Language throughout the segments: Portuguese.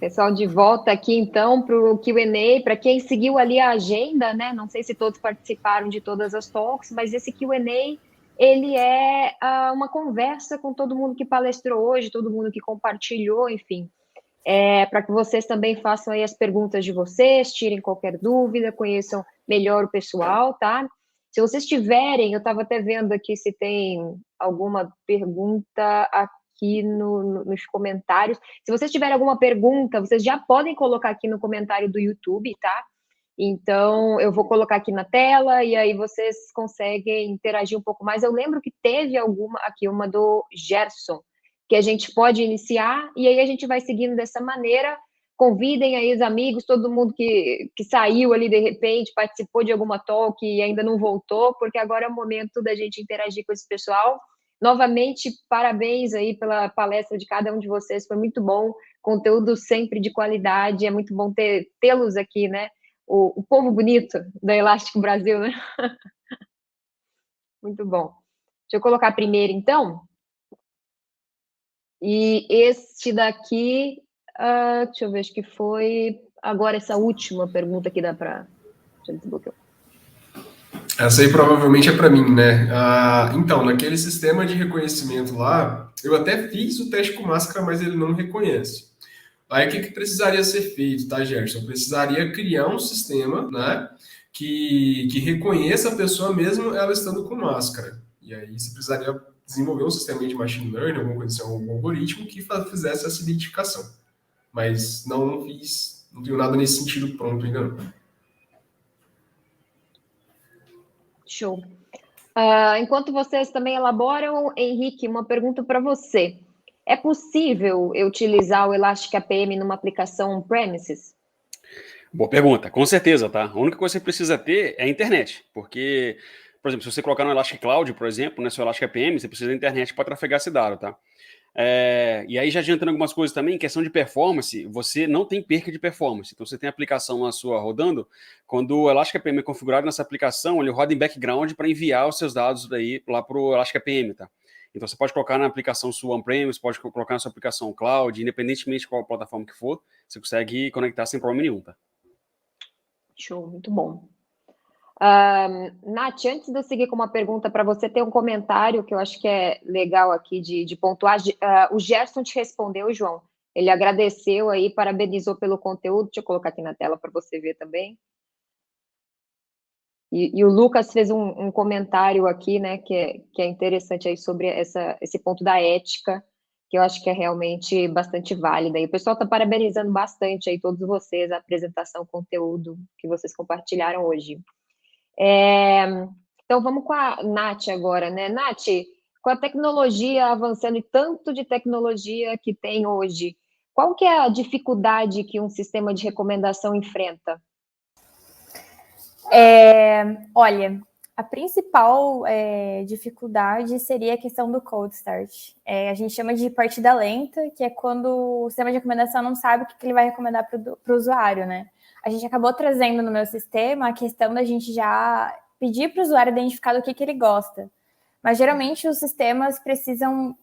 Pessoal, de volta aqui então para o Q&A, para quem seguiu ali a agenda, né? Não sei se todos participaram de todas as talks, mas esse Q&A ele é uma conversa com todo mundo que palestrou hoje, todo mundo que compartilhou, enfim, para que vocês também façam aí as perguntas de vocês, tirem qualquer dúvida, conheçam melhor o pessoal, tá? Se vocês tiverem, eu estava até vendo aqui se tem alguma pergunta aqui nos comentários. Se vocês tiverem alguma pergunta, vocês já podem colocar aqui no comentário do YouTube, tá? Então, eu vou colocar aqui na tela e aí vocês conseguem interagir um pouco mais. Eu lembro que teve alguma aqui, uma do Gerson, que a gente pode iniciar e aí a gente vai seguindo dessa maneira. Convidem aí os amigos, todo mundo que saiu ali de repente, participou de alguma talk e ainda não voltou, porque agora é o momento da gente interagir com esse pessoal. Novamente, parabéns aí pela palestra de cada um de vocês, foi muito bom, conteúdo sempre de qualidade, é muito bom tê-los aqui, né? O povo bonito da Elástico Brasil, né? Muito bom. Deixa eu colocar primeiro, então. E este daqui, deixa eu ver, acho que foi agora essa última pergunta que dá para... Deixa eu desbloquear. Essa aí provavelmente é para mim, né? Então, naquele sistema de reconhecimento lá, eu até fiz o teste com máscara, mas ele não reconhece. Aí o que precisaria ser feito, tá, Gerson? Eu precisaria criar um sistema, né, que reconheça a pessoa mesmo ela estando com máscara. E aí você precisaria desenvolver um sistema de machine learning, alguma coisa assim, algum algoritmo que fizesse essa identificação. Mas não fiz, não tenho nada nesse sentido pronto ainda não. Show. Enquanto vocês também elaboram, Henrique, uma pergunta para você. É possível eu utilizar o Elastic APM numa aplicação on-premises? Boa pergunta, com certeza, tá? A única coisa que você precisa ter é a internet, porque, por exemplo, se você colocar no Elastic Cloud, por exemplo, né, seu Elastic APM, você precisa da internet para trafegar esse dado, tá? E aí, já adiantando algumas coisas também, em questão de performance, você não tem perca de performance. Então, você tem a aplicação na sua rodando, quando o Elastic APM é configurado nessa aplicação, ele roda em background para enviar os seus dados daí lá para o Elastic APM, tá? Então, você pode colocar na aplicação sua on-premise, pode colocar na sua aplicação cloud, independentemente de qual plataforma que for, você consegue conectar sem problema nenhum, tá? Show, muito bom. Nath, antes de eu seguir com uma pergunta para você, tem um comentário que eu acho que é legal aqui de pontuar. O Gerson te respondeu, João. Ele agradeceu aí, parabenizou pelo conteúdo. Deixa eu colocar aqui na tela para você ver também. E o Lucas fez um comentário aqui, né, que é interessante aí sobre esse ponto da ética, que eu acho que é realmente bastante válida. E o pessoal está parabenizando bastante aí todos vocês, a apresentação, o conteúdo que vocês compartilharam hoje. Então, vamos com a Nath agora, né? Nath, com a tecnologia avançando e tanto de tecnologia que tem hoje, qual que é a dificuldade que um sistema de recomendação enfrenta? Olha, a principal dificuldade seria a questão do cold start. A gente chama de partida lenta, que é quando o sistema de recomendação não sabe o que ele vai recomendar para o usuário, né? A gente acabou trazendo no meu sistema a questão da gente já pedir para o usuário identificar do que ele gosta. Mas, geralmente, os sistemas precisam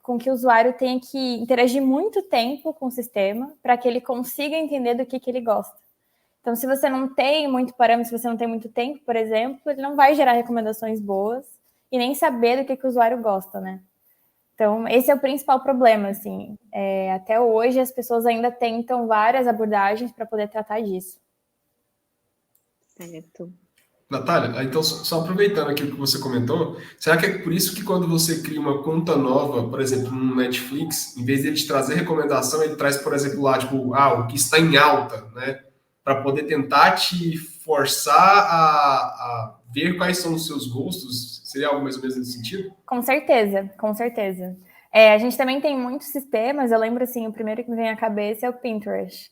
com que o usuário tenha que interagir muito tempo com o sistema para que ele consiga entender do que ele gosta. Então, se você não tem muito parâmetro, se você não tem muito tempo, por exemplo, ele não vai gerar recomendações boas e nem saber do que o usuário gosta, né? Então, esse é o principal problema, assim. Até hoje, as pessoas ainda tentam várias abordagens para poder tratar disso. Certo. Natália, então só aproveitando aqui o que você comentou, será que é por isso que quando você cria uma conta nova, por exemplo, no Netflix, em vez de ele te trazer recomendação, ele traz, por exemplo, lá, tipo, o que está em alta, né? Para poder tentar te forçar a ver quais são os seus gostos? Seria algo mais ou menos nesse sentido? Com certeza, com certeza. A gente também tem muitos sistemas, eu lembro assim, o primeiro que me vem à cabeça é o Pinterest.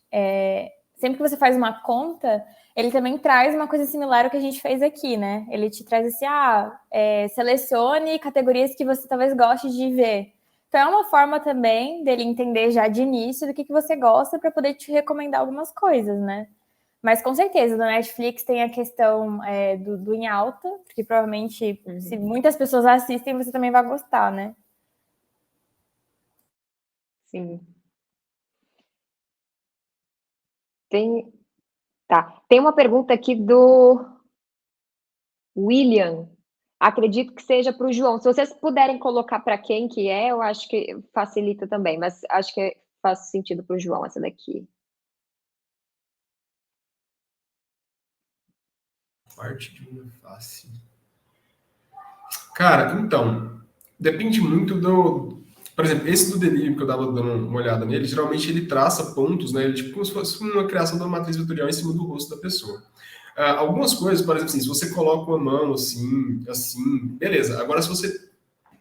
Sempre que você faz uma conta, ele também traz uma coisa similar ao que a gente fez aqui, né? Ele te traz assim, selecione categorias que você talvez goste de ver. Então é uma forma também dele entender já de início do que você gosta para poder te recomendar algumas coisas, né? Mas com certeza, no Netflix tem a questão do em alta, porque provavelmente, se muitas pessoas assistem, você também vai gostar, né? Sim. Tem uma pergunta aqui do William. Acredito que seja para o João. Se vocês puderem colocar para quem que é, eu acho que facilita também, mas acho que faz sentido para o João essa daqui. Parte de uma face. Cara, então, depende muito do... Por exemplo, esse do delírio que eu estava dando uma olhada nele, geralmente ele traça pontos, né? Ele, tipo como se fosse uma criação de uma matriz vetorial em cima do rosto da pessoa. Algumas coisas, por exemplo, assim, se você coloca uma mão assim, beleza. Agora, se você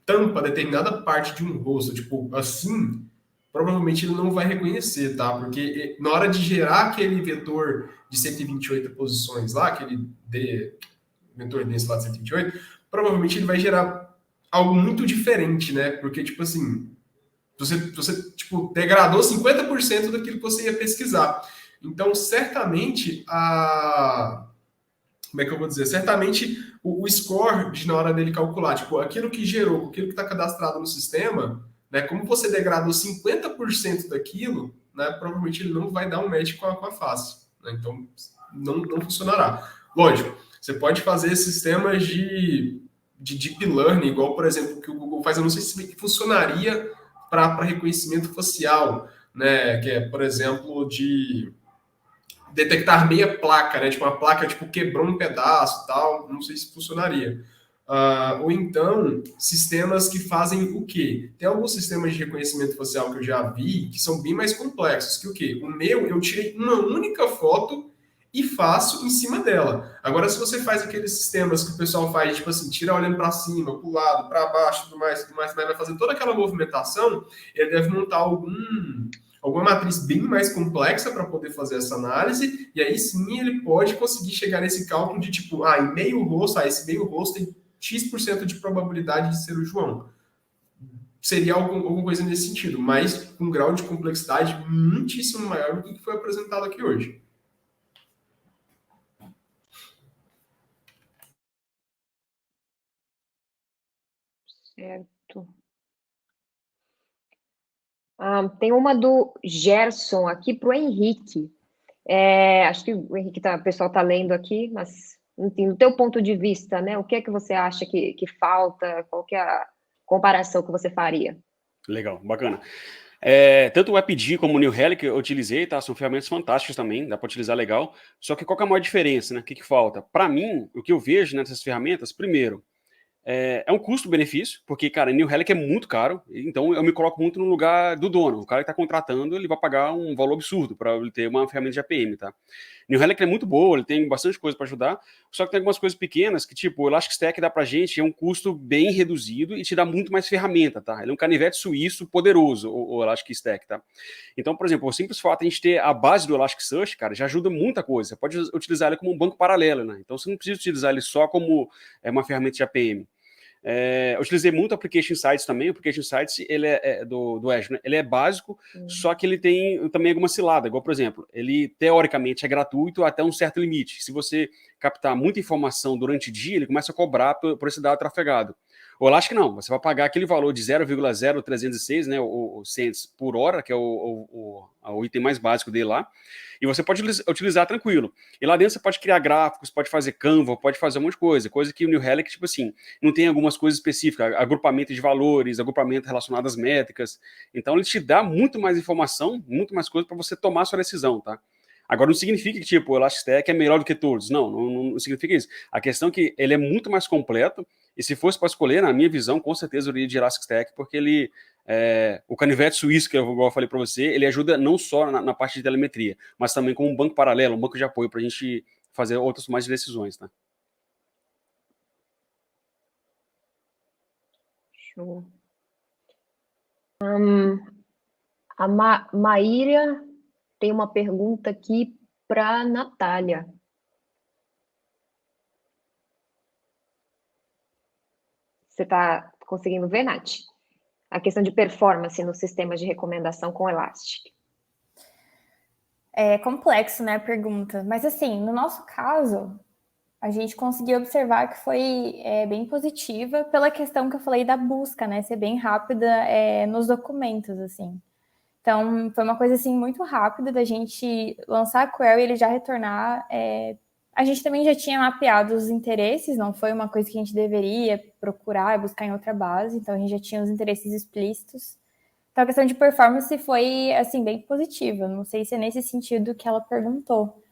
tampa determinada parte de um rosto, tipo, assim, provavelmente ele não vai reconhecer, tá? Porque na hora de gerar aquele vetor de 128 posições lá, aquele vetor desse lá de 128, provavelmente ele vai gerar algo muito diferente, né? Porque, tipo assim, você tipo, degradou 50% daquilo que você ia pesquisar. Então, certamente, como é que eu vou dizer? Certamente o score na hora dele calcular, tipo, aquilo que gerou, aquilo que está cadastrado no sistema, né? Como você degradou 50% daquilo, né? Provavelmente ele não vai dar um match com a face. Né? Então, não funcionará. Lógico, você pode fazer sistemas de deep learning, igual, por exemplo, o que o Google faz. Eu não sei se funcionaria para reconhecimento facial, né? Que é, por exemplo, de detectar meia placa, né? Tipo, uma placa tipo, quebrou um pedaço tal, não sei se funcionaria. Ou então, sistemas que fazem o quê? Tem alguns sistemas de reconhecimento facial que eu já vi que são bem mais complexos que o quê? O meu, eu tirei uma única foto e faço em cima dela. Agora, se você faz aqueles sistemas que o pessoal faz, tipo assim, tira olhando para cima, para o lado, para baixo, tudo mais, vai fazer toda aquela movimentação, ele deve montar alguma matriz bem mais complexa para poder fazer essa análise, e aí sim ele pode conseguir chegar nesse cálculo de tipo, em meio rosto, esse meio rosto tem X% de probabilidade de ser o João. Seria alguma coisa nesse sentido, mas com um grau de complexidade muitíssimo maior do que foi apresentado aqui hoje. Certo. Tem uma do Gerson aqui para o Henrique. Acho que o Henrique o pessoal está lendo aqui, mas enfim, do teu ponto de vista, né? O que é que você acha que falta? Qual que é a comparação que você faria? Legal, bacana. Tanto o WebD como o New Relic eu utilizei, tá? São ferramentas fantásticas também, dá para utilizar legal. Só que qual que é a maior diferença, né? O que falta? Para mim, o que eu vejo nessas ferramentas, primeiro, é um custo-benefício, porque, cara, New Relic é muito caro, então eu me coloco muito no lugar do dono. O cara que está contratando, ele vai pagar um valor absurdo para ele ter uma ferramenta de APM, tá? New Relic é muito boa, ele tem bastante coisa para ajudar, só que tem algumas coisas pequenas que, tipo, o Elastic Stack dá pra gente, é um custo bem reduzido e te dá muito mais ferramenta, tá? Ele é um canivete suíço poderoso, o Elastic Stack, tá? Então, por exemplo, o simples fato de a gente ter a base do Elasticsearch, cara, já ajuda muita coisa. Você pode utilizar ele como um banco paralelo, né? Então, você não precisa utilizar ele só como uma ferramenta de APM. Eu utilizei muito o Application Insights também. O Application Insights ele do Azure, né? Ele é básico, só que ele tem também alguma cilada. Igual, por exemplo, ele teoricamente é gratuito até um certo limite. Se você captar muita informação durante o dia, ele começa a cobrar por esse dado trafegado. O Elastic não, você vai pagar aquele valor de 0,0306, né, o cents por hora, que é o item mais básico dele lá, e você pode utilizar tranquilo. E lá dentro você pode criar gráficos, pode fazer Canva, pode fazer um monte de coisa que o New Relic, tipo assim, não tem algumas coisas específicas, agrupamento de valores, agrupamento relacionado às métricas. Então ele te dá muito mais informação, muito mais coisa para você tomar a sua decisão, tá? Agora não significa que tipo, o Elastic Stack é melhor do que todos. Não significa isso. A questão é que ele é muito mais completo, e se fosse para escolher, na minha visão, com certeza eu iria de Elastic Stack, porque ele o canivete suíço, que eu falei para você, ele ajuda não só na parte de telemetria, mas também como um banco paralelo, um banco de apoio para a gente fazer outras mais decisões, tá? Show. A Maíra tem uma pergunta aqui para a Natália. Você está conseguindo ver, Nath? A questão de performance no sistema de recomendação com Elastic. É complexo, né, a pergunta. Mas, assim, no nosso caso, a gente conseguiu observar que foi bem positiva pela questão que eu falei da busca, né? Ser bem rápida nos documentos, assim. Então, foi uma coisa assim muito rápida da gente lançar a query e ele já retornar. A gente também já tinha mapeado os interesses, não foi uma coisa que a gente deveria procurar e buscar em outra base, então a gente já tinha os interesses explícitos. Então, a questão de performance foi, assim, bem positiva. Não sei se é nesse sentido que ela perguntou.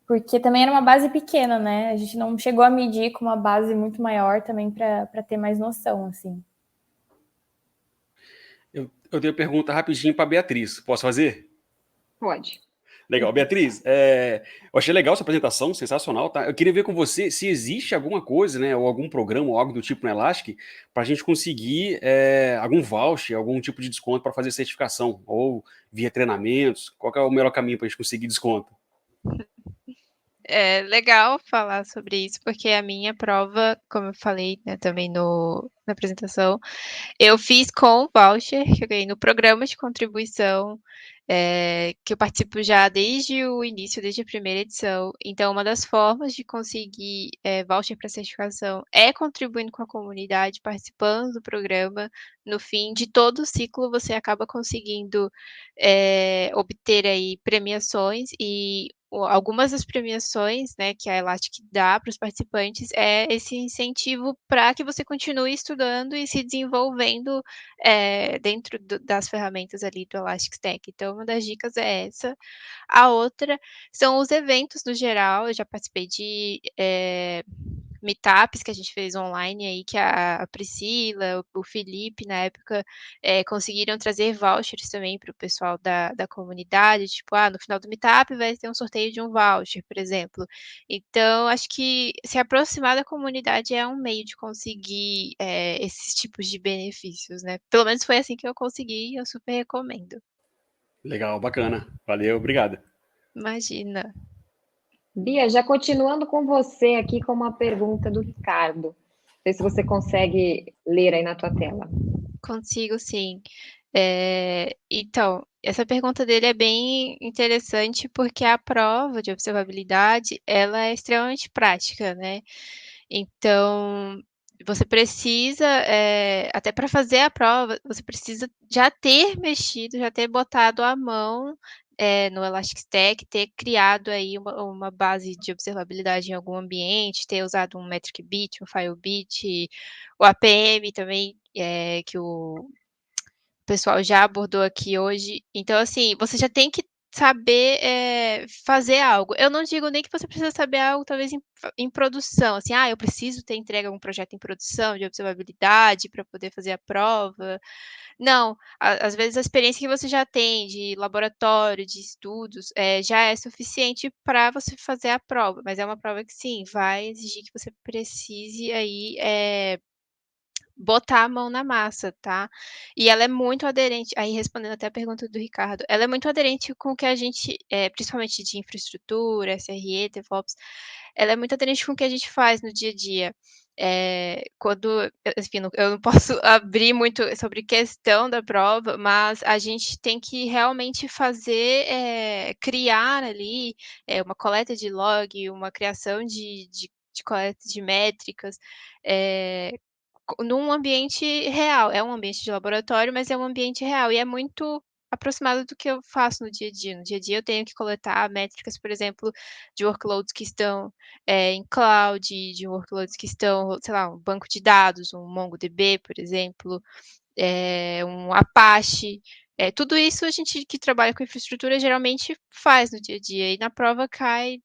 Porque também era uma base pequena, né? A gente não chegou a medir com uma base muito maior também para ter mais noção, assim. Eu tenho pergunta rapidinho para Beatriz. Posso fazer? Pode. Legal. Beatriz, eu achei legal essa apresentação, sensacional, tá? Eu queria ver com você se existe alguma coisa, né, ou algum programa ou algo do tipo no Elastic para a gente conseguir algum voucher, algum tipo de desconto para fazer certificação, ou via treinamentos. Qual que é o melhor caminho para a gente conseguir desconto? É legal falar sobre isso, porque a minha prova, como eu falei, né, também na apresentação, eu fiz com o voucher que eu ganhei no programa de contribuição, que eu participo já desde o início, desde a primeira edição. Então, uma das formas de conseguir voucher para certificação é contribuindo com a comunidade, participando do programa. No fim de todo o ciclo, você acaba conseguindo obter aí premiações e algumas das premiações, né, que a Elastic dá para os participantes é esse incentivo para que você continue estudando e se desenvolvendo dentro das ferramentas ali do Elastic Stack. Então, uma das dicas é essa. A outra são os eventos no geral. Eu já participei de meetups que a gente fez online aí, que a Priscila, o Felipe, na época, conseguiram trazer vouchers também para o pessoal da comunidade, tipo, no final do meetup vai ter um sorteio de um voucher, por exemplo. Então, acho que se aproximar da comunidade é um meio de conseguir esses tipos de benefícios, né? Pelo menos foi assim que eu consegui e eu super recomendo. Legal, bacana. Valeu, obrigado. Imagina. Bia, já continuando com você aqui com uma pergunta do Ricardo. Não sei se você consegue ler aí na tua tela. Consigo, sim. Então, essa pergunta dele é bem interessante porque a prova de observabilidade, ela é extremamente prática, né? Então, você precisa, até para fazer a prova, você precisa já ter mexido, já ter botado a mão no Elastic Stack, ter criado aí uma base de observabilidade em algum ambiente, ter usado um Metric Bit, um Firebit, o APM também, que o pessoal já abordou aqui hoje. Então, assim, você já tem que saber fazer algo. Eu não digo nem que você precisa saber algo, talvez, em produção. Assim, eu preciso ter entregue algum projeto em produção de observabilidade para poder fazer a prova. Não, às vezes a experiência que você já tem de laboratório, de estudos, já é suficiente para você fazer a prova. Mas é uma prova que, sim, vai exigir que você precise aí botar a mão na massa, tá? E ela é muito aderente, aí respondendo até a pergunta do Ricardo, ela é muito aderente com o que a gente, principalmente de infraestrutura, SRE, DevOps, ela é muito aderente com o que a gente faz no dia a dia. Enfim, eu não posso abrir muito sobre questão da prova, mas a gente tem que realmente fazer, criar ali uma coleta de log, uma criação de coleta de métricas, num ambiente real. É um ambiente de laboratório, mas é um ambiente real e é muito aproximado do que eu faço no dia a dia. No dia a dia eu tenho que coletar métricas, por exemplo, de workloads que estão em cloud, de workloads que estão, sei lá, um banco de dados, um MongoDB, por exemplo, um Apache. Tudo isso a gente que trabalha com infraestrutura geralmente faz no dia a dia e na prova cai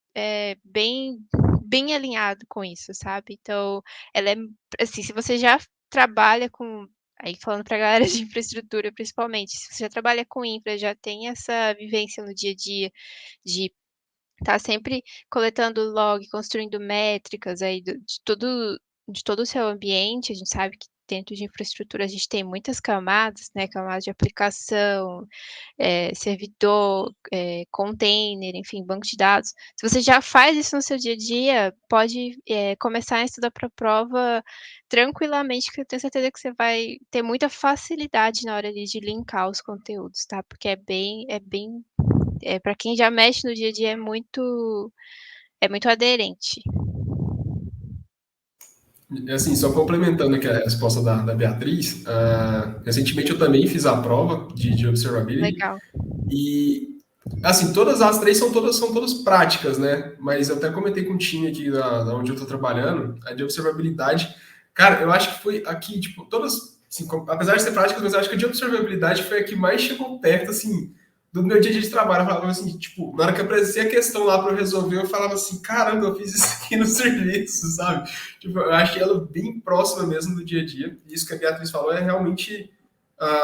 bem alinhado com isso, sabe? Então, ela é assim, se você já trabalha com, aí falando para a galera de infraestrutura principalmente, se você já trabalha com infra, já tem essa vivência no dia a dia de estar sempre coletando log, construindo métricas aí de todo o seu ambiente, a gente sabe que dentro de infraestrutura a gente tem muitas camadas, né? Camadas de aplicação, servidor, container, enfim, banco de dados. Se você já faz isso no seu dia a dia, pode começar a estudar para a prova tranquilamente, que eu tenho certeza que você vai ter muita facilidade na hora ali de linkar os conteúdos, tá? Porque é bem para quem já mexe no dia a dia é muito aderente. Assim, só complementando aqui a resposta da Beatriz, recentemente eu também fiz a prova de observability Legal. e, assim, todas as três são todas práticas, né? Mas eu até comentei com o time aqui da onde eu estou trabalhando, a de observabilidade, cara, eu acho que foi aqui, tipo, todas, assim, apesar de ser práticas, mas eu acho que a de observabilidade foi a que mais chegou perto, assim, do meu dia a dia de trabalho. Eu falava assim, tipo, na hora que aparecia a questão lá para eu resolver, eu falava assim, caramba, eu fiz isso aqui no serviço, sabe? Tipo, eu achei ela bem próxima mesmo do dia a dia. E isso que a Beatriz falou é realmente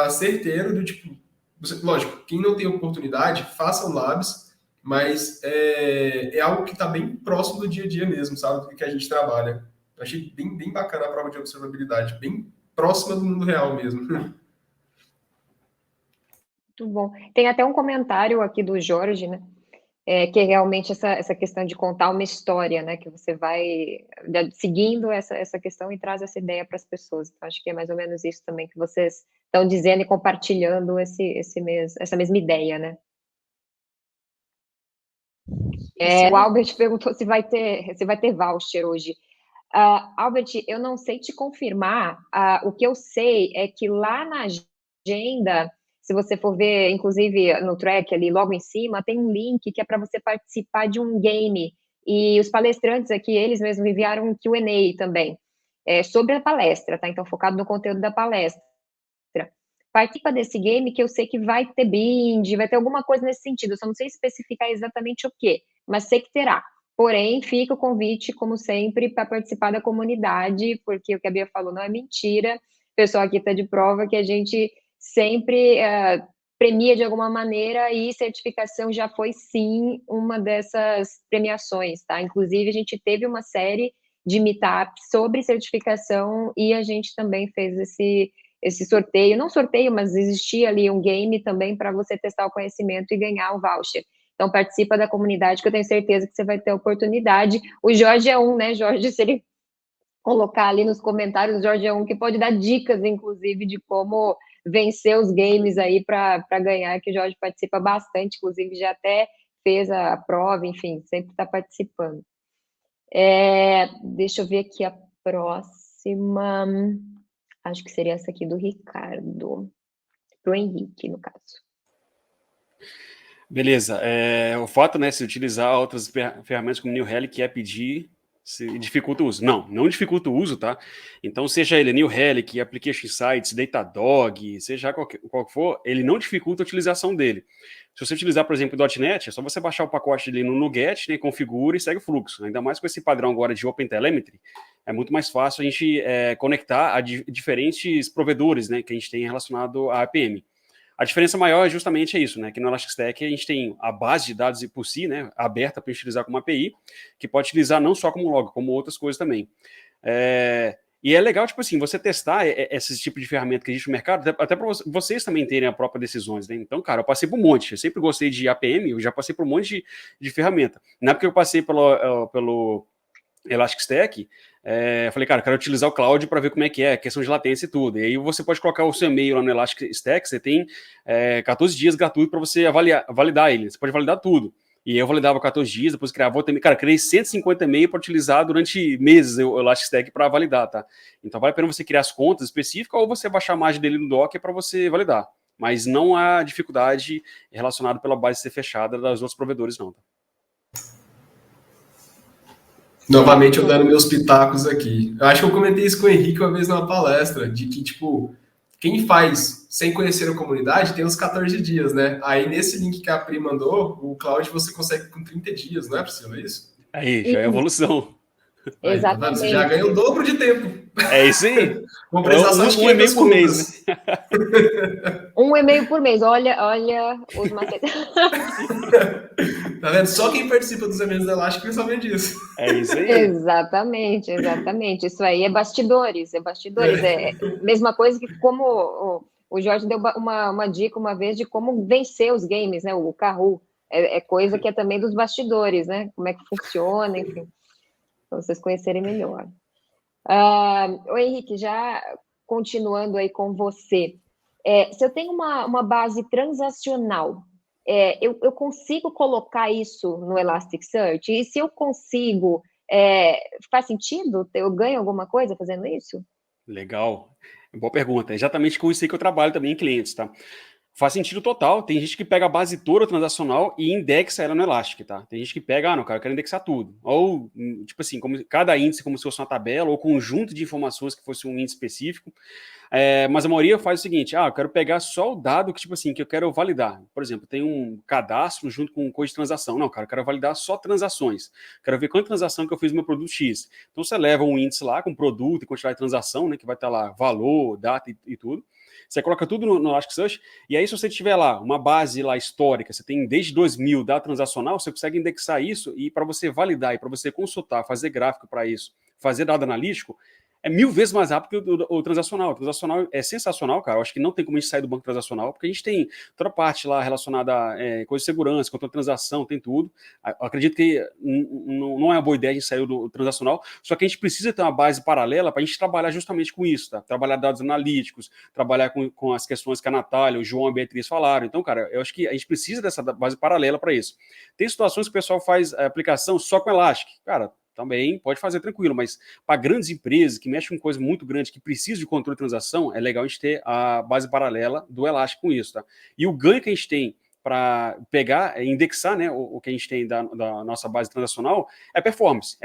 certeiro do tipo, lógico, quem não tem oportunidade, faça o Labs, mas é algo que está bem próximo do dia a dia mesmo, sabe? Do que a gente trabalha. Eu achei bem bacana a prova de observabilidade, bem próxima do mundo real mesmo. Muito bom. Tem até um comentário aqui do Jorge, né? Que é realmente essa questão de contar uma história, né? Que você vai seguindo essa questão e traz essa ideia para as pessoas. Então, acho que é mais ou menos isso também que vocês estão dizendo e compartilhando essa mesma ideia, né? O Albert perguntou se vai ter voucher hoje. Albert, eu não sei te confirmar. O que eu sei é que lá na agenda, se você for ver, inclusive no track ali, logo em cima, tem um link que é para você participar de um game. E os palestrantes aqui, eles mesmos enviaram um Q&A também, sobre a palestra, tá? Então, focado no conteúdo da palestra. Participa desse game que eu sei que vai ter bind, vai ter alguma coisa nesse sentido. Eu só não sei especificar exatamente o quê, mas sei que terá. Porém, fica o convite, como sempre, para participar da comunidade, porque o que a Bia falou não é mentira. O pessoal aqui está de prova que a gente sempre premia de alguma maneira e certificação já foi, sim, uma dessas premiações, tá? Inclusive, a gente teve uma série de meetups sobre certificação e a gente também fez esse sorteio, não sorteio, mas existia ali um game também para você testar o conhecimento e ganhar o voucher. Então, participa da comunidade, que eu tenho certeza que você vai ter oportunidade. O Jorge é um, né, Jorge? Se ele colocar ali nos comentários, o Jorge é um que pode dar dicas, inclusive, de como vencer os games aí para ganhar, que o Jorge participa bastante, inclusive já até fez a prova, enfim, sempre está participando. Deixa eu ver aqui a próxima. Acho que seria essa aqui do Ricardo. Para o Henrique, no caso. Beleza. O fato, né, se utilizar outras ferramentas como New Relic é pedir, se dificulta o uso. Não dificulta o uso, tá? Então, seja ele New Relic, Application Insights, Datadog, seja qual que for, ele não dificulta a utilização dele. Se você utilizar, por exemplo, o .NET, é só você baixar o pacote dele no NuGet, né, configura e segue o fluxo. Ainda mais com esse padrão agora de OpenTelemetry, é muito mais fácil a gente conectar a diferentes provedores, né, que a gente tem relacionado à APM. A diferença maior é justamente isso, né? Que no Elastic Stack a gente tem a base de dados por si, né? Aberta para utilizar como API, que pode utilizar não só como log, como outras coisas também. E é legal, tipo assim, você testar esse tipo de ferramenta que existe no mercado, até para vocês também terem as próprias decisões, né? Então, cara, eu passei por um monte. Eu sempre gostei de APM, eu já passei por um monte de ferramenta. Na época que eu passei pelo Elastic Stack, eu falei, cara, eu quero utilizar o cloud para ver como é que é, a questão de latência e tudo. E aí você pode colocar o seu e-mail lá no Elastic Stack, você tem 14 dias gratuito para você validar ele. Você pode validar tudo. E eu validava 14 dias, depois criava outro e-mail. Cara, criei 150 e-mails para utilizar durante meses o Elastic Stack para validar, tá? Então vale a pena você criar as contas específicas ou você baixar a imagem dele no Docker para você validar. Mas não há dificuldade relacionada pela base ser fechada das outros provedores, não, tá? Novamente eu dando meus pitacos aqui. Eu acho que eu comentei isso com o Henrique uma vez numa palestra, de que, tipo, quem faz sem conhecer a comunidade tem uns 14 dias, né? Aí nesse link que a Pri mandou, o Cloud você consegue com 30 dias, não é possível isso? Aí, já é evolução. Aí, tá vendo? Você já ganha o dobro de tempo. É isso aí. Vou precisar só de 500 e-mail por mês, né? Um e-mail por mês. Olha os macetes. Tá vendo? Só quem participa dos eventos da Elastic sabe disso. É isso aí. Exatamente. Isso aí é bastidores. É mesma coisa que como o Jorge deu uma dica uma vez de como vencer os games, né? O Kahoot. É coisa que é também dos bastidores, né? Como é que funciona, enfim. Para vocês conhecerem melhor. O Henrique, já continuando aí com você. Se eu tenho uma base transacional, eu consigo colocar isso no Elasticsearch? E se eu consigo, Faz sentido? Eu ganho alguma coisa fazendo isso? Legal. Boa pergunta. É exatamente com isso aí que eu trabalho também em clientes, tá? Faz sentido total. Tem gente que pega a base toda transacional e indexa ela no Elastic, tá? Tem gente que pega, não, cara, eu quero indexar tudo. Ou, tipo assim, como cada índice como se fosse uma tabela, ou conjunto de informações que fosse um índice específico. Mas a maioria faz o seguinte, eu quero pegar só o dado que, tipo assim, que eu quero validar. Por exemplo, tem um cadastro junto com coisa de transação. Não, cara, eu quero validar só transações. Quero ver quanta transação que eu fiz no meu produto X. Então você leva um índice lá com produto e quantidade de transação, né, que vai estar lá valor, data e tudo. Você coloca tudo no Elasticsearch, e aí se você tiver lá uma base lá histórica, você tem desde 2000 dado transacional, você consegue indexar isso, e para você validar, e para você consultar, fazer gráfico para isso, fazer dado analítico, é 1000 vezes mais rápido que o transacional. O transacional é sensacional, cara. Eu acho que não tem como a gente sair do banco transacional, porque a gente tem toda a parte lá relacionada a coisa de segurança, controle de transação, tem tudo. Eu acredito que não é uma boa ideia a gente sair do transacional, só que a gente precisa ter uma base paralela para a gente trabalhar justamente com isso, tá? Trabalhar dados analíticos, trabalhar com as questões que a Natália, o João e a Beatriz falaram. Então, cara, eu acho que a gente precisa dessa base paralela para isso. Tem situações que o pessoal faz a aplicação só com Elastic. Cara, também pode fazer tranquilo, mas para grandes empresas que mexem com coisa muito grande, que precisam de controle de transação, é legal a gente ter a base paralela do Elastic com isso, tá? E o ganho que a gente tem para pegar, indexar, né, o que a gente tem da nossa base transacional é performance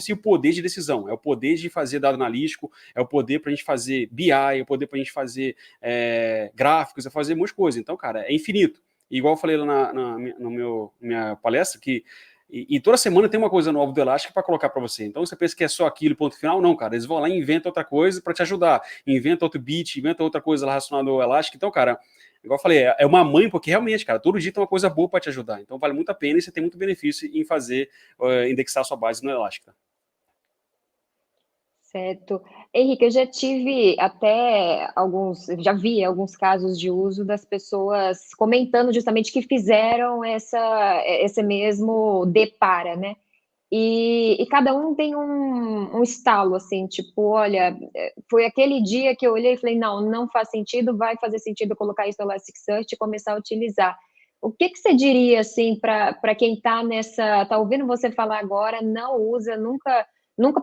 e o poder de decisão, é o poder de fazer dado analítico, é o poder para a gente fazer BI, é o poder para a gente fazer gráficos, é fazer um monte de coisa. Então, cara, é infinito. E igual eu falei lá na minha palestra, que e toda semana tem uma coisa nova do Elastic para colocar para você. Então você pensa que é só aquilo, ponto final? Não, cara. Eles vão lá e inventam outra coisa para te ajudar. Inventa outro bit, inventa outra coisa relacionada ao Elastic. Então, cara, igual eu falei, é uma mãe, porque realmente, cara, todo dia tem uma coisa boa para te ajudar. Então vale muito a pena e você tem muito benefício em fazer, indexar a sua base no Elastic. Tá? Certo. Henrique, eu já tive até já vi alguns casos de uso das pessoas comentando justamente que fizeram esse mesmo depara, né? E cada um tem um estalo, assim, tipo, olha, foi aquele dia que eu olhei e falei, não faz sentido, vai fazer sentido eu colocar isso no Elasticsearch e começar a utilizar. O que você diria, assim, para quem está ouvindo você falar agora, não usa, nunca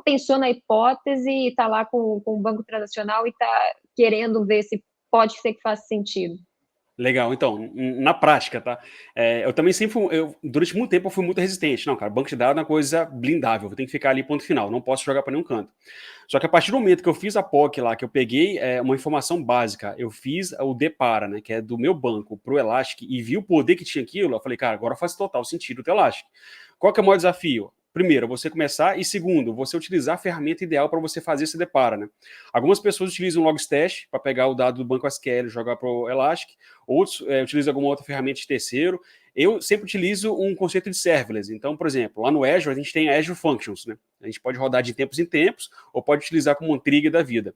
pensou na hipótese e está lá com o banco transacional e está querendo ver se pode ser que faça sentido? Legal, então, na prática, tá? Eu também durante muito tempo eu fui muito resistente. Não, cara, banco de dados é uma coisa blindável, eu tenho que ficar ali ponto final, não posso jogar para nenhum canto. Só que a partir do momento que eu fiz a POC lá, que eu peguei uma informação básica, eu fiz o depara, né, que é do meu banco pro Elastic, e vi o poder que tinha aquilo, eu falei, cara, agora faz total sentido o teu Elastic. Qual que é o maior desafio? Primeiro, você começar, e segundo, você utilizar a ferramenta ideal para você fazer esse depara, né? Algumas pessoas utilizam o Logstash para pegar o dado do banco SQL e jogar para o Elastic, outros utilizam alguma outra ferramenta de terceiro. Eu sempre utilizo um conceito de serverless. Então, por exemplo, lá no Azure a gente tem a Azure Functions, né? A gente pode rodar de tempos em tempos ou pode utilizar como um trigger da vida.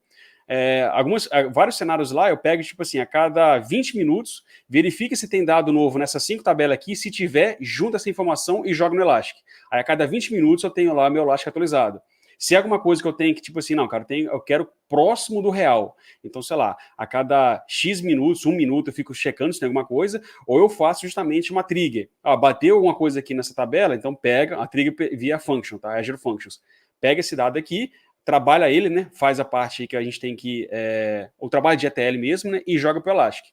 Vários cenários lá, eu pego, tipo assim, a cada 20 minutos, verifica se tem dado novo nessas 5 tabelas aqui, se tiver, junta essa informação e joga no Elastic. Aí a cada 20 minutos eu tenho lá meu Elastic atualizado. Se é alguma coisa que eu tenho que, tipo assim, não, cara, eu quero próximo do real. Então, sei lá, a cada X minutos, 1 minuto, eu fico checando se tem alguma coisa, ou eu faço justamente uma trigger. Bateu alguma coisa aqui nessa tabela, então pega a trigger via function, tá? Azure Functions. Pega esse dado aqui, trabalha ele, né? Faz a parte que a gente tem que. O trabalho de ETL mesmo, né? E joga para o Elastic.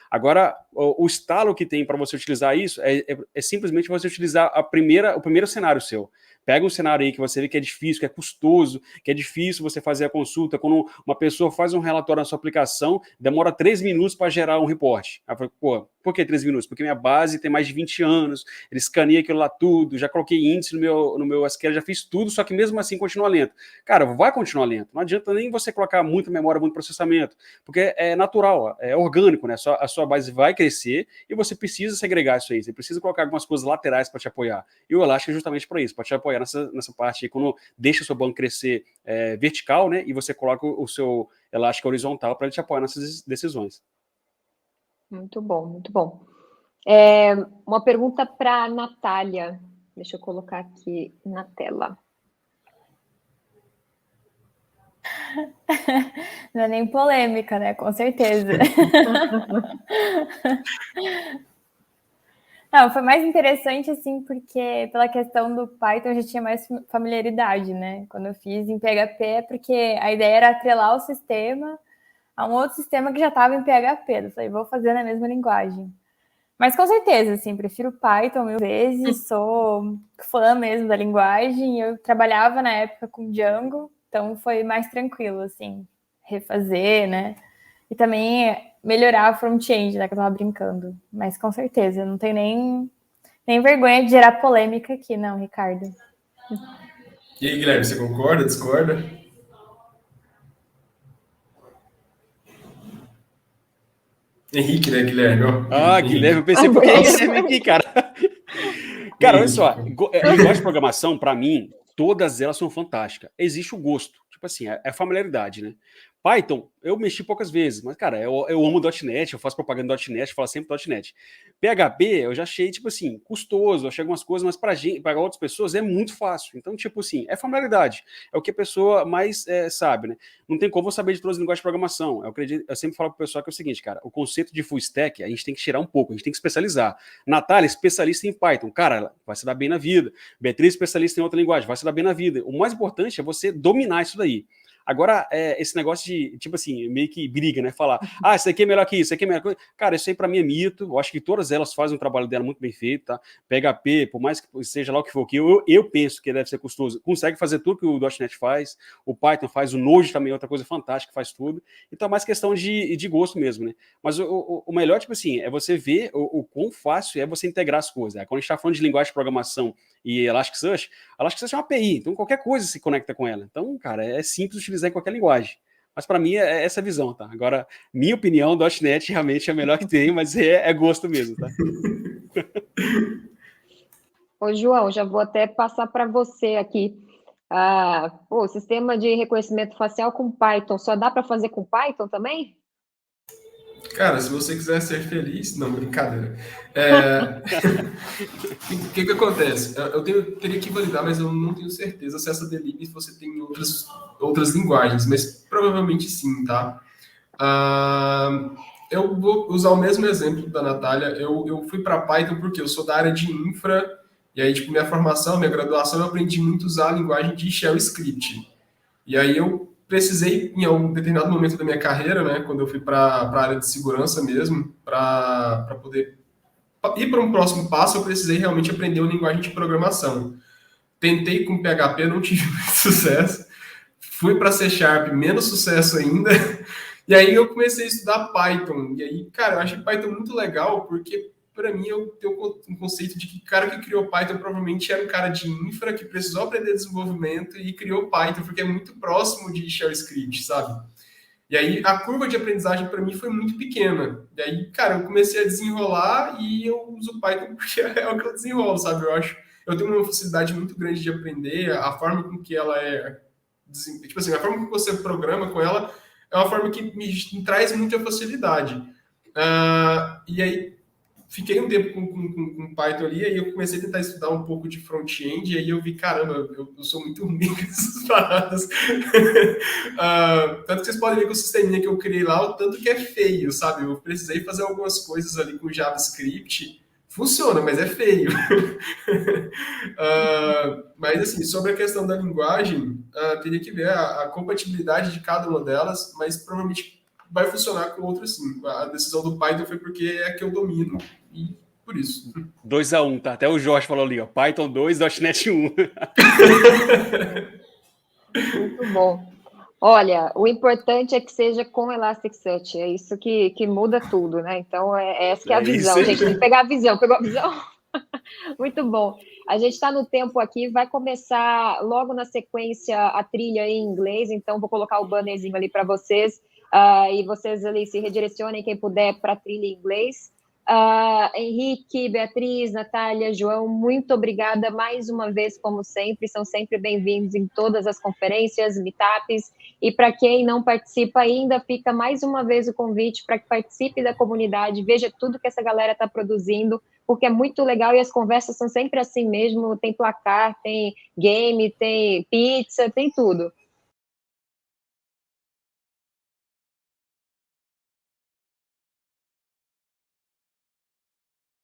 Agora, o estalo que tem para você utilizar isso é simplesmente você utilizar o primeiro cenário seu. Pega um cenário aí que você vê que é difícil, que é custoso, que é difícil você fazer a consulta. Quando uma pessoa faz um relatório na sua aplicação, demora 3 minutos para gerar um report. Aí fala, pô, por que 3 minutos? Porque minha base tem mais de 20 anos, ele escaneia aquilo lá tudo, já coloquei índice no meu SQL, já fiz tudo, só que mesmo assim continua lento. Cara, vai continuar lento. Não adianta nem você colocar muita memória, muito processamento, porque é natural, é orgânico, né? A sua base vai crescer e você precisa segregar isso aí. Você precisa colocar algumas coisas laterais para te apoiar. E o Elastic é justamente para isso, para te apoiar nessa parte aí, quando deixa o seu banco crescer vertical, né? E você coloca o seu Elastic horizontal para ele te apoiar nessas decisões. Muito bom, muito bom. Uma pergunta para a Natália. Deixa eu colocar aqui na tela. Não é nem polêmica, né? Com certeza. Não, foi mais interessante, assim, porque pela questão do Python eu já tinha mais familiaridade, né? Quando eu fiz em PHP, é porque a ideia era atrelar o sistema a um outro sistema que já estava em PHP. Eu falei, vou fazer na mesma linguagem. Mas com certeza, assim, prefiro Python mil vezes, sou fã mesmo da linguagem. Eu trabalhava na época com Django, então foi mais tranquilo, assim, refazer, né? E também melhorar a front-end, né, que eu tava brincando. Mas com certeza, eu não tenho nem vergonha de gerar polêmica aqui, não, Ricardo. E aí, Guilherme, você concorda, discorda? Henrique, né, Guilherme? Ó, Guilherme, eu Henrique. pensei, por que Guilherme aqui, cara? Cara, olha só, Henrique. linguagem de programação, para mim, todas elas são fantásticas. Existe o gosto, tipo assim, é familiaridade, né? Python, eu mexi poucas vezes, mas, cara, eu amo .NET, eu faço propaganda .NET, falo sempre .NET. PHP, eu já achei, tipo assim, custoso, achei algumas coisas, mas para outras pessoas é muito fácil. Então, tipo assim, é familiaridade. É o que a pessoa mais sabe, né? Não tem como eu saber de todas as linguagens de programação. Eu sempre falo pro pessoal que é o seguinte, cara, o conceito de full stack, a gente tem que tirar um pouco, a gente tem que especializar. Natália, especialista em Python. Cara, ela vai se dar bem na vida. Beatriz, especialista em outra linguagem, vai se dar bem na vida. O mais importante é você dominar isso daí. Agora, esse negócio de, tipo assim, meio que briga, né? Falar, isso aqui é melhor que isso aqui é melhor que isso. Cara, isso aí pra mim é mito. Eu acho que todas elas fazem um trabalho dela muito bem feito, tá? PHP, por mais que seja lá o que for, que eu penso que deve ser custoso, consegue fazer tudo que o .NET faz, o Python faz, o Node também é outra coisa fantástica, faz tudo. Então é mais questão de gosto mesmo, né? Mas o melhor, tipo assim, é você ver o quão fácil é você integrar as coisas. Quando a gente tá falando de linguagem de programação e Elasticsearch é uma API, então qualquer coisa se conecta com ela. Então, cara, é simples utilizar em qualquer linguagem. Mas para mim é essa visão, tá? Agora, minha opinião, .NET realmente é a melhor que tem, mas é gosto mesmo, tá? Ô, João, já vou até passar para você aqui. O sistema de reconhecimento facial com Python, só dá para fazer com Python também? Cara, se você quiser ser feliz... Não, brincadeira. O que acontece? Teria que validar, mas eu não tenho certeza se essa delib você tem outras linguagens, mas provavelmente sim, tá? Eu vou usar o mesmo exemplo da Natália. Eu fui para Python porque eu sou da área de infra, e aí, tipo, minha formação, minha graduação, eu aprendi muito a usar a linguagem de shell script. E aí eu precisei, em algum determinado momento da minha carreira, né, quando eu fui para a área de segurança mesmo, para poder ir para um próximo passo, eu precisei realmente aprender uma linguagem de programação. Tentei com PHP, não tive muito sucesso. Fui para C#, menos sucesso ainda. E aí eu comecei a estudar Python. E aí, cara, eu achei Python muito legal, porque para mim eu tenho um conceito de que o cara que criou Python provavelmente era um cara de infra que precisou aprender desenvolvimento e criou Python, porque é muito próximo de shell script, sabe? E aí a curva de aprendizagem para mim foi muito pequena. E aí, cara, eu comecei a desenrolar e eu uso Python porque é o que eu desenrolo, sabe? Eu tenho uma facilidade muito grande de aprender, a forma com que ela é... Tipo assim, a forma que você programa com ela é uma forma que me traz muita facilidade. E aí, fiquei um tempo com Python ali, aí eu comecei a tentar estudar um pouco de front-end, e aí eu vi, caramba, eu sou muito ruim com essas paradas. Tanto que vocês podem ver que o sisteminha que eu criei lá, o tanto que é feio, sabe? Eu precisei fazer algumas coisas ali com JavaScript. Funciona, mas é feio. Mas, assim, sobre a questão da linguagem, teria que ver a compatibilidade de cada uma delas, mas provavelmente vai funcionar com outras sim. A decisão do Python foi porque é a que eu domino e por isso. 2-1, tá? Até o Jorge falou ali, ó. Python 2, .NET 1. Muito bom. Olha, o importante é que seja com Elasticsearch, é isso que muda tudo, né? Então, essa que é a visão, gente. Tem que pegar a visão. Pegou a visão? Muito bom. A gente está no tempo aqui, vai começar logo na sequência a trilha em inglês, então vou colocar o bannerzinho ali para vocês, e vocês ali se redirecionem, quem puder, para a trilha em inglês. Henrique, Beatriz, Natália, João, muito obrigada mais uma vez, como sempre, são sempre bem-vindos em todas as conferências, meetups, e para quem não participa ainda, fica mais uma vez o convite para que participe da comunidade, veja tudo que essa galera está produzindo, porque é muito legal e as conversas são sempre assim mesmo, tem placar, tem game, tem pizza, tem tudo.